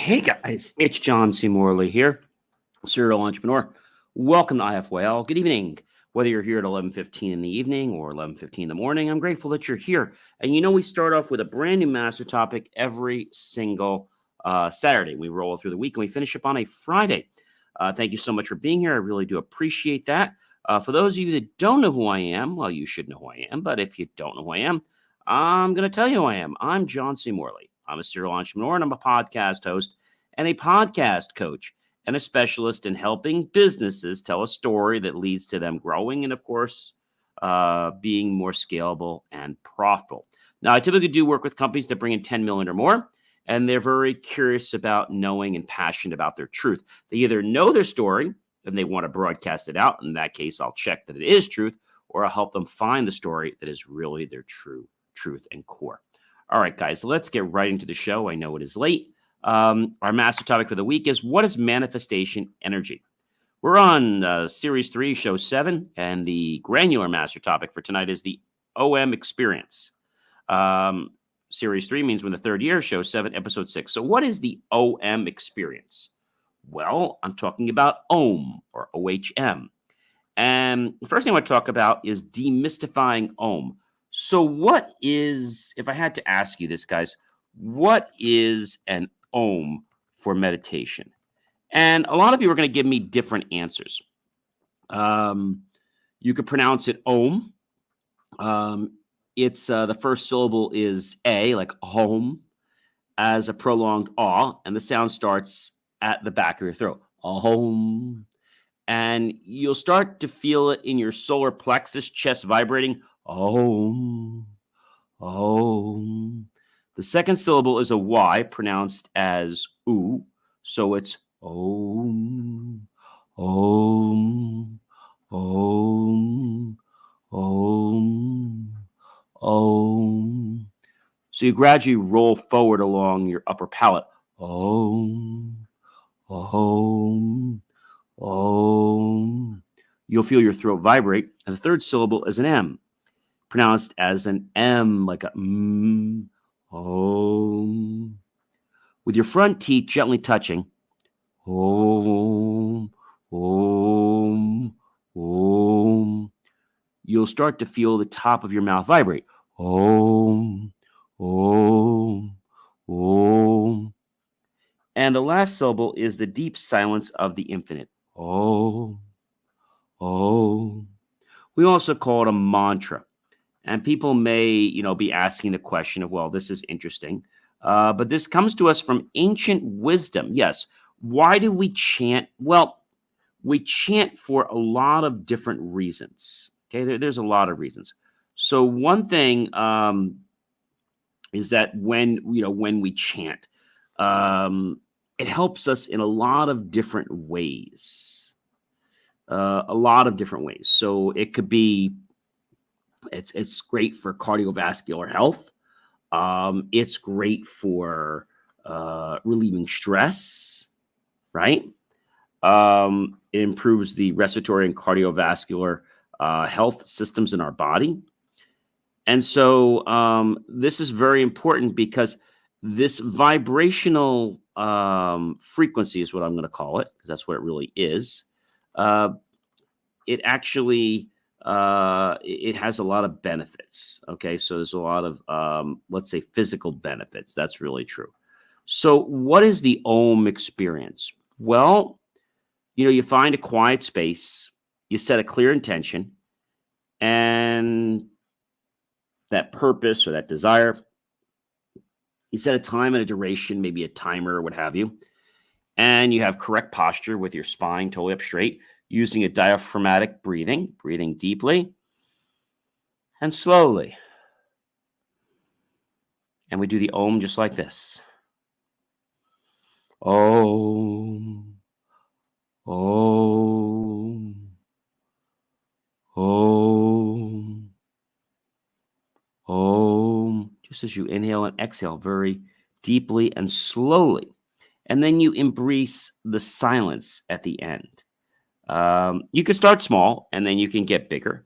Hey guys, it's John C. Morley here, serial entrepreneur. Welcome to IFYL. Good evening. Whether you're here at 11:15 in the evening or 11:15 in the morning, I'm grateful that you're here. And we start off with a brand new master topic every single Saturday. We roll through the week and we finish up on a Friday. Thank you so much for being here. I really do appreciate that. For those of you that don't know who I am, well, you should know who I am. But if you don't know who I am, I'm going to tell you who I am. I'm John C. Morley. I'm a serial entrepreneur and I'm a podcast host and a podcast coach and a specialist in helping businesses tell a story that leads to them growing and, of course, being more scalable and profitable. Now, I typically do work with companies that bring in 10 million or more, and they're very curious about knowing and passionate about their truth. They either know their story and they want to broadcast it out. In that case, I'll check that it is truth, or I'll help them find the story that is really their true truth and core. All right, guys, let's get right into the show. I know it is late. Our master topic for the week is, what is manifestation energy? We're on Series 3, Show 7, and the granular master topic for tonight is the OM experience. Series 3 means we're in the third year, Show 7, Episode 6. So what is the OM experience? Well, I'm talking about OM, or OHM. And the first thing I want to talk about is demystifying OM. So what is, if I had to ask you this, guys, what is an OM for meditation? And a lot of you are going to give me different answers. You could pronounce it OM. It's the first syllable is A, like home, as a prolonged aw, and the sound starts at the back of your throat. Home. And you'll start to feel it in your solar plexus, chest vibrating. Om, om. The second syllable is a Y, pronounced as oo, so it's om, om, om, om, om. So you gradually roll forward along your upper palate. Om, om, om. You'll feel your throat vibrate, and the third syllable is an M, pronounced as an M, like a om. With your front teeth gently touching, om, om, om, you'll start to feel the top of your mouth vibrate. Om, om, om. And the last syllable is the deep silence of the infinite. Om, om. We also call it a mantra. And people may, be asking the question of, well, this is interesting. But this comes to us from ancient wisdom. Yes. Why do we chant? Well, we chant for a lot of different reasons. Okay. There's a lot of reasons. So one thing is that when we chant, it helps us in a lot of different ways. So it could be, it's great for cardiovascular health. It's great for relieving stress, right? It improves the respiratory and cardiovascular health systems in our body. And so this is very important because this vibrational frequency is what I'm going to call it, because that's what it really is. It actually it has a lot of benefits. Okay, so there's a lot of let's say physical benefits. That's really true. So what is the OM experience? Well, you find a quiet space, you set a clear intention, and that purpose or that desire. You set a time and a duration, maybe a timer or what have you, and you have correct posture with your spine totally up straight, using a diaphragmatic breathing deeply and slowly. And we do the OM just like this. OM, OM, OM, OM. Just as you inhale and exhale very deeply and slowly. And then you embrace the silence at the end. You can start small and then you can get bigger.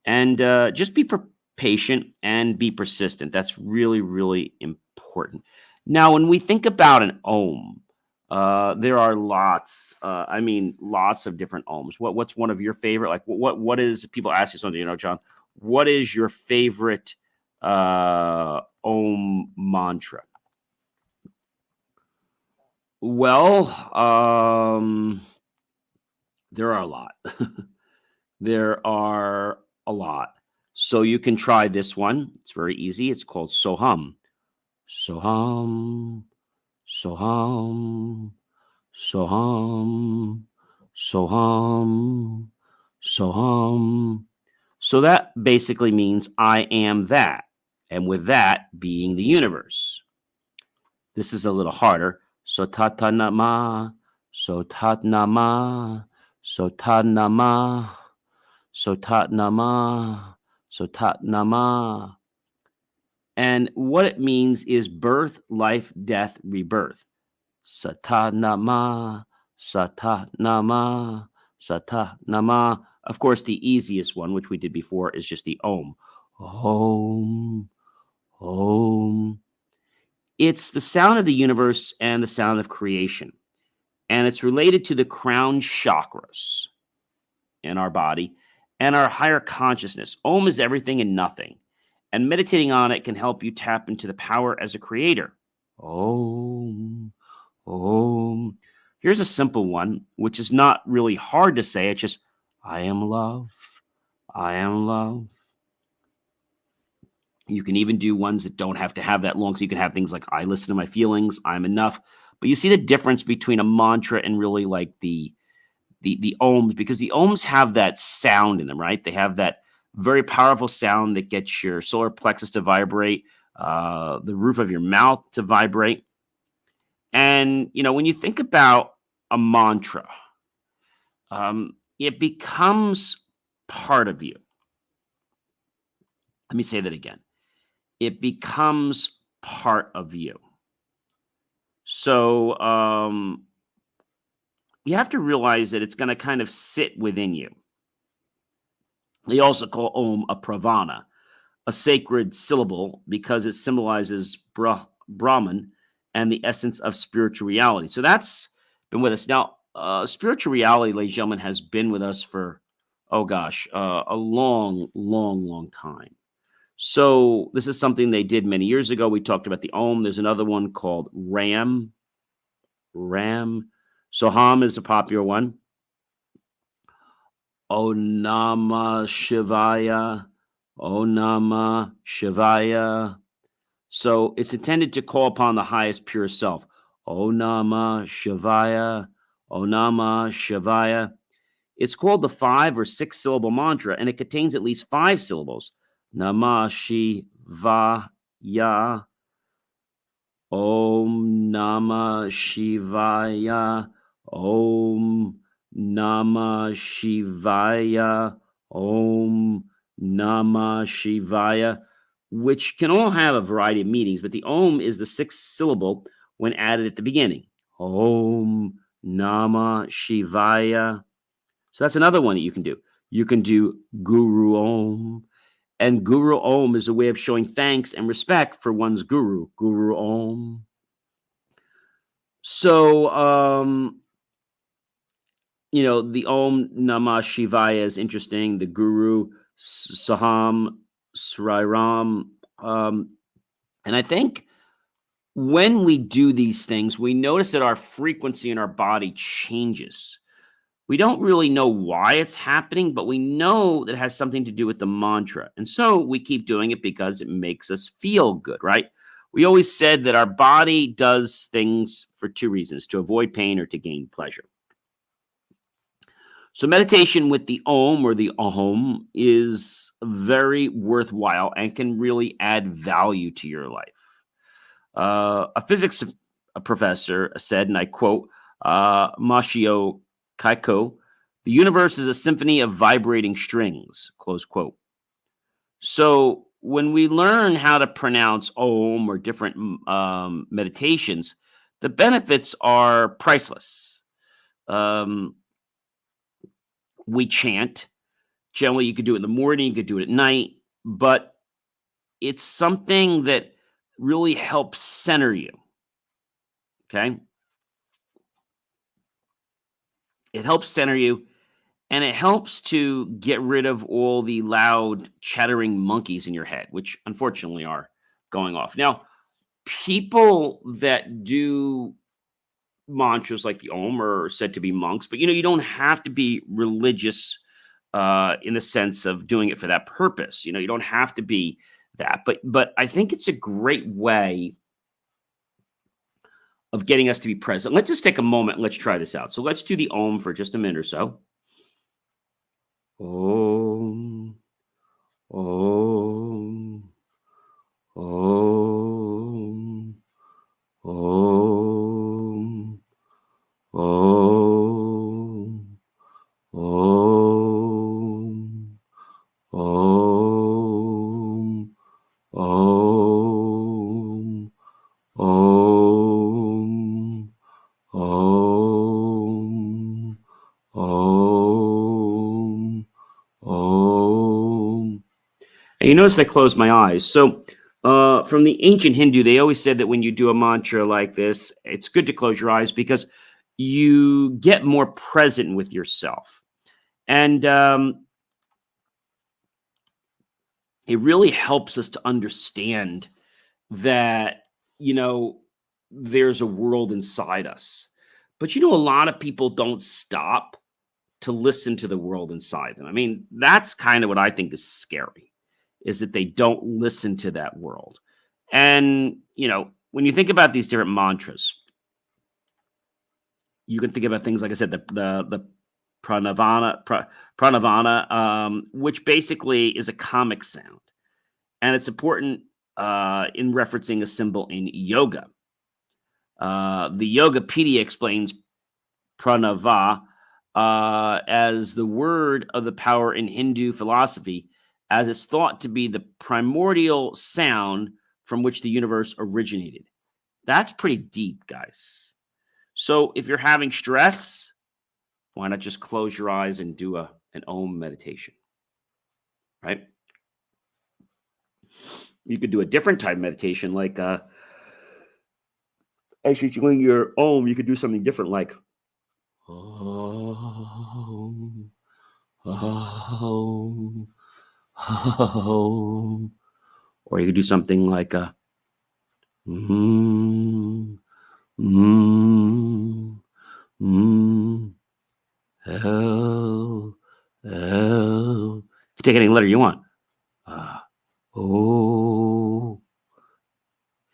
And just be patient and be persistent. That's really, really important. Now, when we think about an OM, There are lots. I mean, lots of different ohms. What's one of your favorite? Like, what is? People ask you something, John. What is your favorite ohm mantra? Well, there are a lot. There are a lot. So you can try this one. It's very easy. It's called Soham. Soham. Soham. Soham. Soham. Soham. So that basically means I am that. And with that being the universe. This is a little harder. Sotatanama. Sotatnama. Sotatnama. Sotatnama. Sotatnama. And what it means is birth, life, death, rebirth. Satanama, Satanama, Satanama. Of course, the easiest one, which we did before, is just the Om. Om, Om. It's the sound of the universe and the sound of creation. And it's related to the crown chakras in our body and our higher consciousness. Om is everything and nothing. And meditating on it can help you tap into the power as a creator. Om. Om. Here's a simple one, which is not really hard to say. It's just, I am love. I am love. You can even do ones that don't have to have that long. So you can have things like, I listen to my feelings. I'm enough. But you see the difference between a mantra and really like the ohms, because the ohms have that sound in them, right? They have that very powerful sound that gets your solar plexus to vibrate, the roof of your mouth to vibrate. And, when you think about a mantra, it becomes part of you. Let me say that again. It becomes part of you. So you have to realize that it's going to kind of sit within you. They also call Om a pravana, a sacred syllable, because it symbolizes Brahman and the essence of spiritual reality. So that's been with us. Now, spiritual reality, ladies and gentlemen, has been with us for, a long, long, long time. So this is something they did many years ago. We talked about the Om. There's another one called Ram. Soham is a popular one. Om Namah Shivaya. Om Namah Shivaya. So it's intended to call upon the highest pure self. Om Namah Shivaya. Om Namah Shivaya. It's called the 5 or 6 syllable mantra, and it contains at least 5 syllables. Namah Shivaya. Om Namah Shivaya. Om Namah Shivaya. Om Namah Shivaya, which can all have a variety of meanings, but the Om is the 6th syllable when added at the beginning. Om Namah Shivaya. So that's another one that you can do. You can do Guru Om. And Guru Om is a way of showing thanks and respect for one's guru. Guru Om. So, the Om Namah Shivaya is interesting. The Guru, Saham, Sriram. And I think when we do these things, we notice that our frequency in our body changes. We don't really know why it's happening, but we know that it has something to do with the mantra. And so we keep doing it because it makes us feel good, right? We always said that our body does things for 2 reasons, to avoid pain or to gain pleasure. So meditation with the Om or the Ahom is very worthwhile and can really add value to your life. A physics professor said, and I quote, Mashio Kaiko, the universe is a symphony of vibrating strings, close quote. So when we learn how to pronounce Om or different meditations, the benefits are priceless. We chant. Generally, you could do it in the morning, you could do it at night, but it's something that really helps center you. Okay? It helps center you, and it helps to get rid of all the loud chattering monkeys in your head, which unfortunately are going off. Now, people that do mantras like the Om are said to be monks, but you don't have to be religious in the sense of doing it for that purpose. You don't have to be that, but I think it's a great way of getting us to be present. Let's just take a moment and let's try this out. So let's do the Om for just a minute or so. Om, Om, Om, Om, Om, Om, Om, Om, Om, Om, Om, Om. And you notice I closed my eyes. So from the ancient Hindu, they always said that when you do a mantra like this, it's good to close your eyes because you get more present with yourself. And it really helps us to understand that, there's a world inside us. But a lot of people don't stop to listen to the world inside them. I mean, that's kind of what I think is scary, is that they don't listen to that world. And, when you think about these different mantras, you can think about things, like I said, the pranavana, which basically is a comic sound. And it's important in referencing a symbol in yoga. The Yogapedia explains pranava as the word of the power in Hindu philosophy, as it's thought to be the primordial sound from which the universe originated. That's pretty deep, guys. So if you're having stress, why not just close your eyes and do an Om meditation, right? You could do a different type of meditation, like as you're doing your Om, you could do something different, like Om, Om, Om. Or you could do something like mm, mm, mm, L, L. You can take any letter you want. O,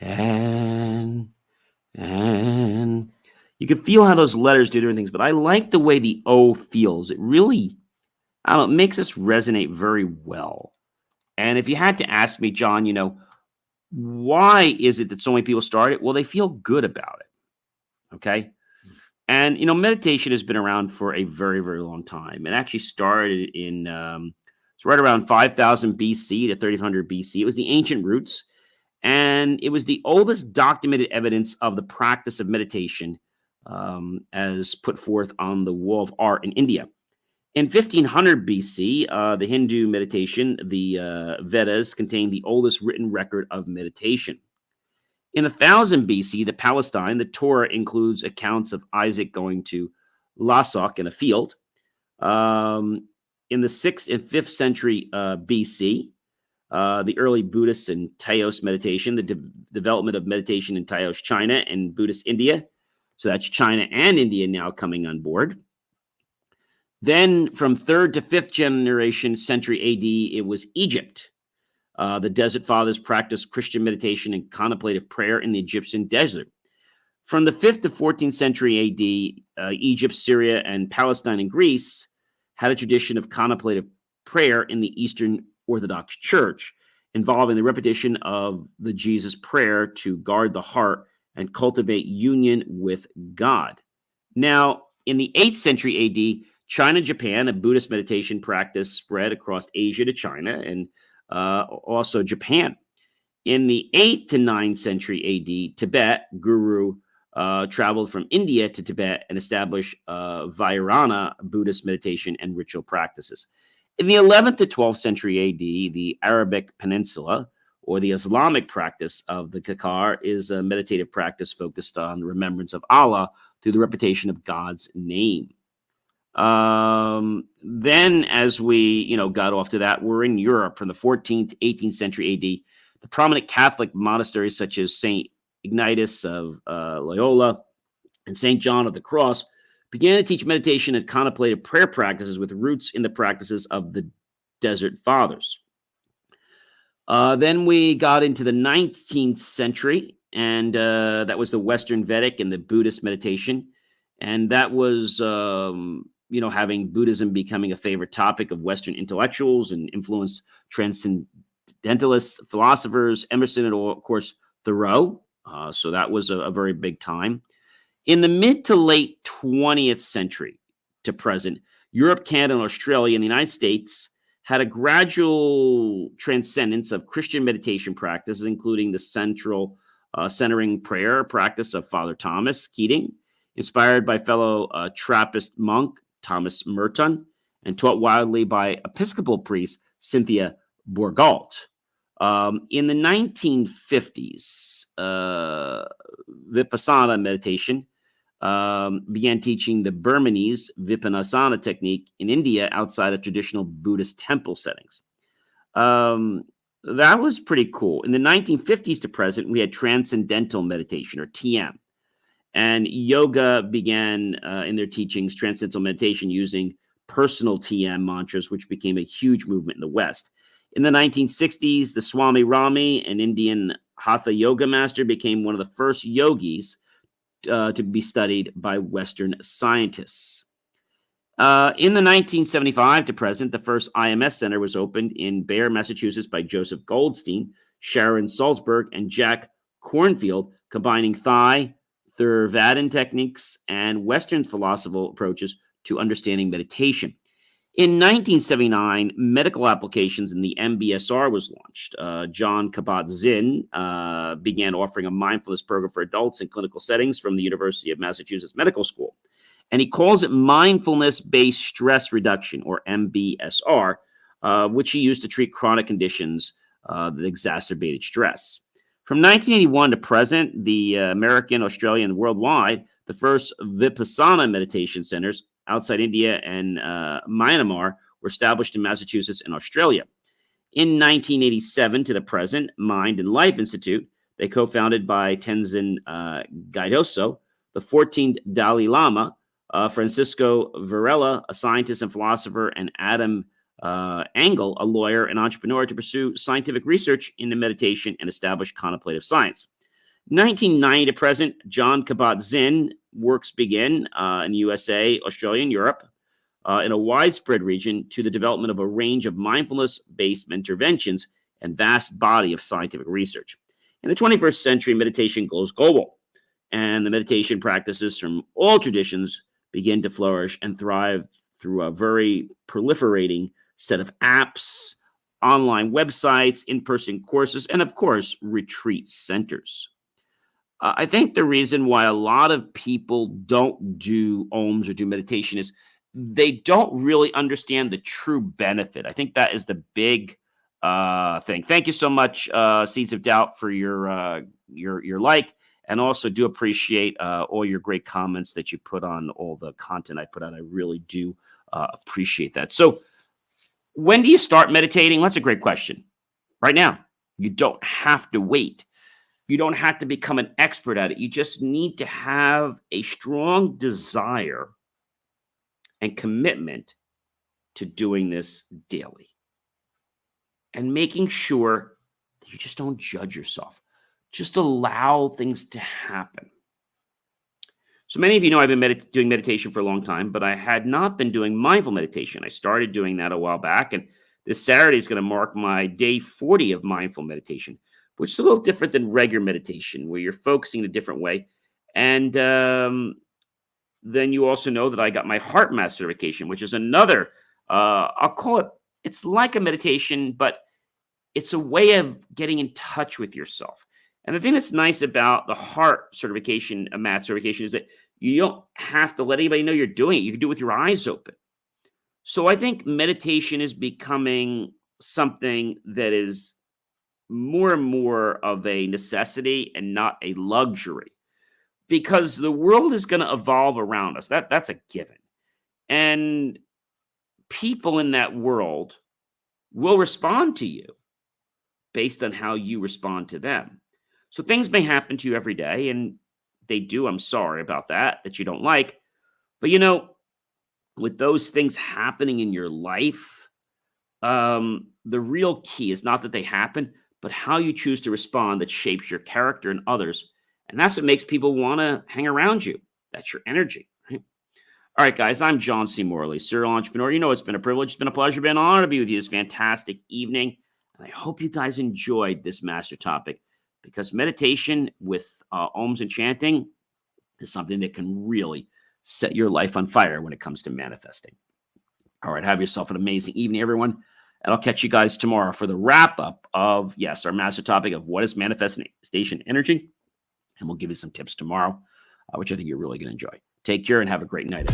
and you can feel how those letters do different things, but I like the way the O feels. It really, I don't know, it makes us resonate very well. And if you had to ask me, John, why is it that so many people start it? Well, they feel good about it. Okay. And, meditation has been around for a very, very long time. It actually started in, it's right around 5000 BC to 3300 BC. It was the ancient roots. And it was the oldest documented evidence of the practice of meditation as put forth on the wall of art in India. In 1500 BC, the Hindu meditation, the Vedas, contained the oldest written record of meditation. In 1000 BC, the Palestine, the Torah includes accounts of Isaac going to Lasok in a field. In the 6th and 5th century BC, the early Buddhists and Taoist meditation, the development of meditation in Taoist China and Buddhist India. So that's China and India now coming on board. Then from 3rd to 5th generation century AD, it was Egypt. The Desert Fathers practiced Christian meditation and contemplative prayer in the Egyptian desert. From the 5th to 14th century AD, Egypt, Syria, and Palestine and Greece had a tradition of contemplative prayer in the Eastern Orthodox Church, involving the repetition of the Jesus prayer to guard the heart and cultivate union with God. Now, in the 8th century AD, China and Japan, a Buddhist meditation practice spread across Asia to China and also Japan. In the 8th to 9th century AD, Tibet, Guru traveled from India to Tibet and established Vajrayana Buddhist meditation and ritual practices. In the 11th to 12th century AD, the Arabic Peninsula, or the Islamic practice of the Qikar, is a meditative practice focused on the remembrance of Allah through the repetition of God's name. Then as we, got off to that, we're in Europe from the 14th, 18th century AD. The prominent Catholic monasteries such as St. Ignatius of Loyola and St. John of the Cross began to teach meditation and contemplative prayer practices with roots in the practices of the Desert Fathers. Then we got into the 19th century, and that was the Western Vedic and the Buddhist meditation. And that was, having Buddhism becoming a favorite topic of Western intellectuals and influenced transcendentalist philosophers, Emerson and, of course, Thoreau. So that was a very big time. In the mid to late 20th century to present, Europe, Canada, and Australia, and the United States had a gradual transcendence of Christian meditation practices, including the centering prayer practice of Father Thomas Keating, inspired by fellow Trappist monk Thomas Merton, and taught widely by Episcopal priest Cynthia Bourgault. In the 1950s, Vipassana meditation began teaching the Burmese Vipassana technique in India outside of traditional Buddhist temple settings. That was pretty cool. In the 1950s to present, we had transcendental meditation, or TM. And yoga began in their teachings, transcendental meditation, using personal TM mantras, which became a huge movement in the West. In the 1960s, the Swami Rami, an Indian Hatha yoga master, became one of the first yogis to be studied by Western scientists. In the 1975 to present, the first IMS center was opened in Bear, Massachusetts by Joseph Goldstein, Sharon Salzberg, and Jack Cornfield, combining Thai, Theravada techniques and Western philosophical approaches to understanding meditation. In 1979, medical applications in the MBSR was launched. John Kabat-Zinn began offering a mindfulness program for adults in clinical settings from the University of Massachusetts Medical School. And he calls it mindfulness-based stress reduction, or MBSR, which he used to treat chronic conditions that exacerbated stress. From 1981 to present, the American, Australian, and worldwide, the first Vipassana meditation centers outside India and Myanmar were established in Massachusetts and Australia. In 1987 to the present, Mind and Life Institute, they co-founded by Tenzin Gyatso, the 14th Dalai Lama, Francisco Varela, a scientist and philosopher, and Adam Engel, a lawyer and entrepreneur, to pursue scientific research into meditation and establish contemplative science. 1990 to present, John Kabat-Zinn works begin in the USA, Australia, and Europe in a widespread region to the development of a range of mindfulness-based interventions and vast body of scientific research. In the 21st century, meditation goes global, and the meditation practices from all traditions begin to flourish and thrive through a very proliferating set of apps, online websites, in-person courses, and of course, retreat centers. I think the reason why a lot of people don't do OMS or do meditation is they don't really understand the true benefit. I think that is the big thing. Thank you so much, Seeds of Doubt, for your like, and also do appreciate all your great comments that you put on all the content I put out. I really do appreciate that. So, when do you start meditating? Well, that's a great question. Right now. You don't have to wait. You don't have to become an expert at it. You just need to have a strong desire and commitment to doing this daily and making sure that you just don't judge yourself. Just allow things to happen. So many of you know I've been doing meditation for a long time, but I had not been doing mindful meditation. I started doing that a while back, and this Saturday is going to mark my day 40 of mindful meditation, which is a little different than regular meditation, where you're focusing in a different way. And then you also know that I got my heart math certification, which is another, I'll call it, it's like a meditation, but it's a way of getting in touch with yourself. And the thing that's nice about the heart certification, a math certification, is that you don't have to let anybody know you're doing it. You can do it with your eyes open. So I think meditation is becoming something that is more and more of a necessity and not a luxury, because the world is going to evolve around us. That's a given. And people in that world will respond to you based on how you respond to them. So things may happen to you every day, and they do. I'm sorry about that you don't like. But with those things happening in your life, the real key is not that they happen, but how you choose to respond that shapes your character and others. And that's what makes people want to hang around you. That's your energy. Right? All right, guys, I'm John C. Morley, serial entrepreneur. It's been a privilege. It's been a pleasure, been an honor to be with you this fantastic evening. And I hope you guys enjoyed this master topic, because meditation with ohms and chanting is something that can really set your life on fire when it comes to manifesting. All right, have yourself an amazing evening, everyone. And I'll catch you guys tomorrow for the wrap up of, yes, our master topic of what is manifestation energy. And we'll give you some tips tomorrow, which I think you're really going to enjoy. Take care and have a great night.